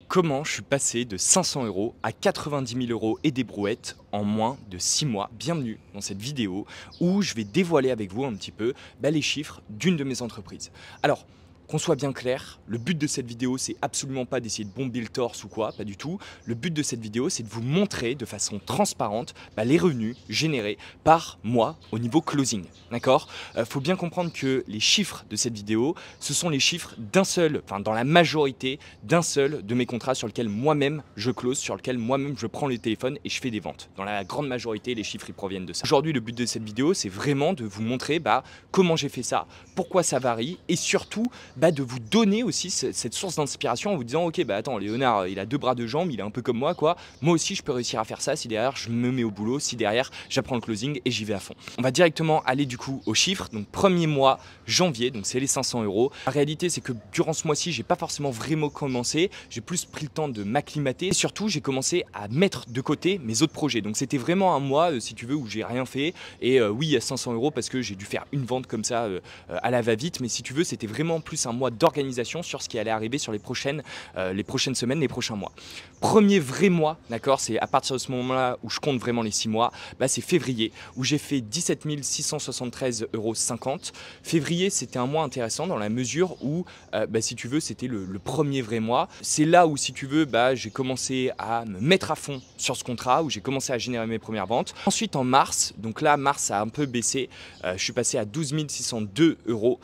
Comment je suis passé de 500 € à 90 000 € et des brouettes en moins de 6 mois? Bienvenue dans cette vidéo où je vais dévoiler avec vous un petit peu les chiffres d'une de mes entreprises. Alors, qu'on soit bien clair, le but de cette vidéo, c'est absolument pas d'essayer de bomber le torse ou quoi, pas du tout. Le but de cette vidéo, c'est de vous montrer de façon transparente les revenus générés par mois au niveau closing. D'accord? Faut bien comprendre que les chiffres de cette vidéo, ce sont les chiffres d'un seul, enfin dans la majorité d'un seul de mes contrats sur lequel moi-même je close, sur lequel moi-même je prends le téléphone et je fais des ventes. Dans la grande majorité, les chiffres ils proviennent de ça. Aujourd'hui, le but de cette vidéo, c'est vraiment de vous montrer comment j'ai fait ça, pourquoi ça varie et surtout de vous donner aussi cette source d'inspiration en vous disant ok attends, Léonard il a 2 bras 2 jambes, il est un peu comme moi quoi, moi aussi je peux réussir à faire ça si derrière je me mets au boulot, si derrière j'apprends le closing et j'y vais à fond. On va directement aller du coup aux chiffres. Donc premier mois janvier, donc c'est les 500 €. La réalité c'est que durant ce mois-ci j'ai pas forcément vraiment commencé, j'ai plus pris le temps de m'acclimater et surtout j'ai commencé à mettre de côté mes autres projets. Donc c'était vraiment un mois si tu veux où j'ai rien fait et oui il y a 500 € parce que j'ai dû faire une vente comme ça à la va-vite, mais si tu veux c'était vraiment plus un mois d'organisation sur ce qui allait arriver sur les prochaines semaines, les prochains mois. Premier vrai mois, d'accord, c'est à partir de ce moment-là où je compte vraiment les 6 mois, c'est février, où j'ai fait 17 673,50 €. Février, c'était un mois intéressant dans la mesure où, si tu veux, c'était le premier vrai mois. C'est là où, si tu veux, j'ai commencé à me mettre à fond sur ce contrat, où j'ai commencé à générer mes premières ventes. Ensuite, en mars, donc là, mars a un peu baissé, je suis passé à 12 602 €.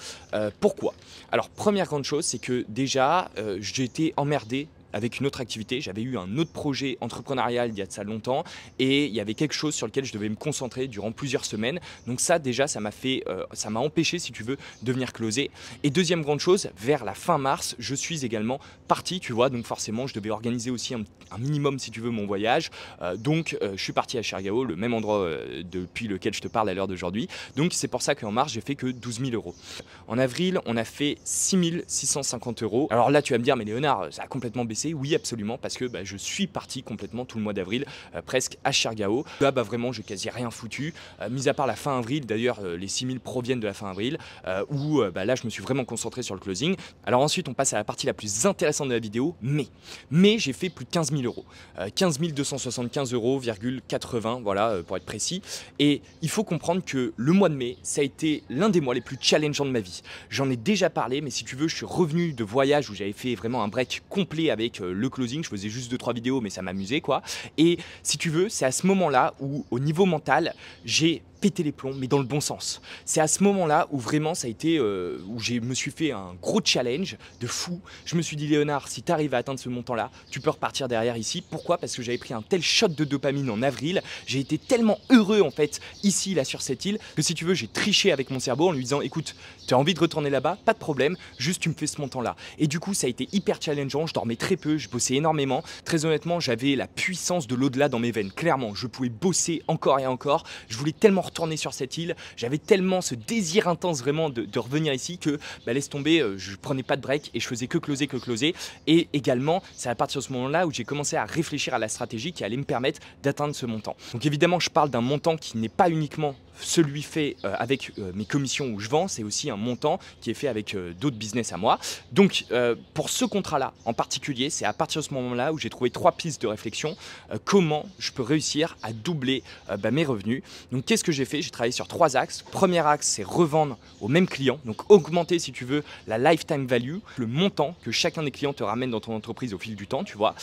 Pourquoi? Alors, première grande chose, c'est que déjà, j'ai été emmerdé avec une autre activité. J'avais eu un autre projet entrepreneurial il y a de ça longtemps et il y avait quelque chose sur lequel je devais me concentrer durant plusieurs semaines. Donc ça déjà ça m'a empêché si tu veux de venir closer. Et deuxième grande chose, vers la fin mars, je suis également parti, tu vois, donc forcément je devais organiser aussi un minimum si tu veux mon voyage. Donc je suis parti à Chergao, le même endroit depuis lequel je te parle à l'heure d'aujourd'hui. Donc c'est pour ça qu'en mars j'ai fait que 12 000 €. En avril on a fait 6 650 €. Alors là tu vas me dire mais Léonard ça a complètement baissé. Oui absolument parce que je suis parti complètement tout le mois d'avril presque à Chergao. Là vraiment j'ai quasi rien foutu, mis à part la fin avril. D'ailleurs les 6000 proviennent de la fin avril où là je me suis vraiment concentré sur le closing. Alors ensuite on passe à la partie la plus intéressante de la vidéo, mais j'ai fait plus de 15 000 €, 15 275 €,80 voilà pour être précis. Et il faut comprendre que le mois de mai ça a été l'un des mois les plus challengeants de ma vie. J'en ai déjà parlé, mais si tu veux je suis revenu de voyage où j'avais fait vraiment un break complet avec le closing. Je faisais juste 2-3 vidéos mais ça m'amusait quoi. Et si tu veux c'est à ce moment là où au niveau mental j'ai péter les plombs, mais dans le bon sens. C'est à ce moment-là où vraiment ça a été, où je me suis fait un gros challenge de fou. Je me suis dit Léonard, si tu arrives à atteindre ce montant-là, tu peux repartir derrière ici. Pourquoi? Parce que j'avais pris un tel shot de dopamine en avril, j'ai été tellement heureux en fait ici, là sur cette île, que si tu veux j'ai triché avec mon cerveau en lui disant écoute, tu as envie de retourner là-bas, pas de problème, juste tu me fais ce montant-là. Et du coup ça a été hyper challengeant, je dormais très peu, je bossais énormément. Très honnêtement, j'avais la puissance de l'au-delà dans mes veines, clairement. Je pouvais bosser encore et encore, je voulais tellement retourner sur cette île, j'avais tellement ce désir intense vraiment de revenir ici que laisse tomber, je prenais pas de break et je faisais que closer. Et également c'est à partir de ce moment là où j'ai commencé à réfléchir à la stratégie qui allait me permettre d'atteindre ce montant. Donc évidemment je parle d'un montant qui n'est pas uniquement celui fait avec mes commissions où je vends, c'est aussi un montant qui est fait avec d'autres business à moi. Donc pour ce contrat là en particulier, c'est à partir de ce moment là où j'ai trouvé 3 pistes de réflexion comment je peux réussir à doubler mes revenus. Donc qu'est-ce que j'ai fait? J'ai travaillé sur 3 axes. Premier axe c'est revendre aux mêmes clients, donc augmenter si tu veux la lifetime value, le montant que chacun des clients te ramène dans ton entreprise au fil du temps, tu vois.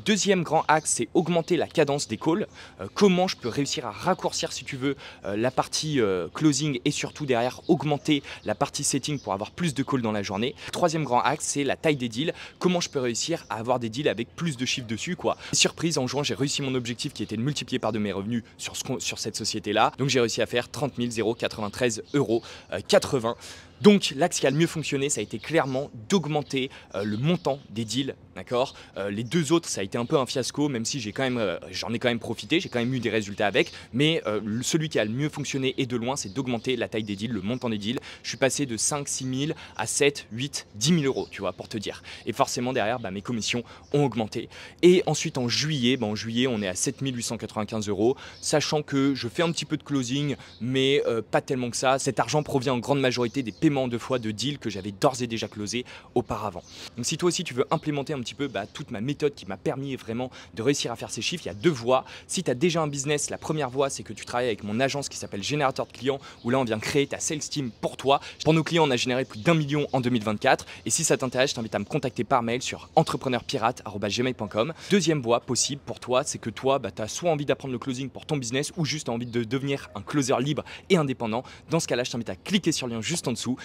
Deuxième grand axe c'est augmenter la cadence des calls, comment je peux réussir à raccourcir si tu veux la partie closing et surtout derrière augmenter la partie setting pour avoir plus de calls dans la journée. Troisième grand axe c'est la taille des deals, comment je peux réussir à avoir des deals avec plus de chiffres dessus quoi. Surprise, en juin j'ai réussi mon objectif qui était de multiplier par 2 mes revenus sur cette société là, donc j'ai réussi à faire 30 093,80 €. Donc l'axe qui a le mieux fonctionné, ça a été clairement d'augmenter le montant des deals, d'accord. Les deux autres, ça a été un peu un fiasco, même si j'en ai quand même profité, j'ai quand même eu des résultats avec, mais celui qui a le mieux fonctionné et de loin, c'est d'augmenter la taille des deals, le montant des deals. Je suis passé de 5 6 000 à 7 8 10 000 €, tu vois, pour te dire. Et forcément derrière, mes commissions ont augmenté. Et ensuite en juillet, on est à 7 895 €, sachant que je fais un petit peu de closing, mais pas tellement que ça. Cet argent provient en grande majorité des paiements paiement de fois de deals que j'avais d'ores et déjà closé auparavant. Donc si toi aussi tu veux implémenter un petit peu toute ma méthode qui m'a permis vraiment de réussir à faire ces chiffres, il y a deux voies. Si tu as déjà un business, la première voie c'est que tu travailles avec mon agence qui s'appelle Générateur de clients, où là on vient créer ta sales team pour toi. Pour nos clients, on a généré plus d'1 million en 2024 et si ça t'intéresse, je t'invite à me contacter par mail sur entrepreneurpirate@gmail.com. Deuxième voie possible pour toi, c'est que toi tu as soit envie d'apprendre le closing pour ton business ou juste envie de devenir un closer libre et indépendant. Dans ce cas-là, je t'invite à cliquer sur le lien juste en dessous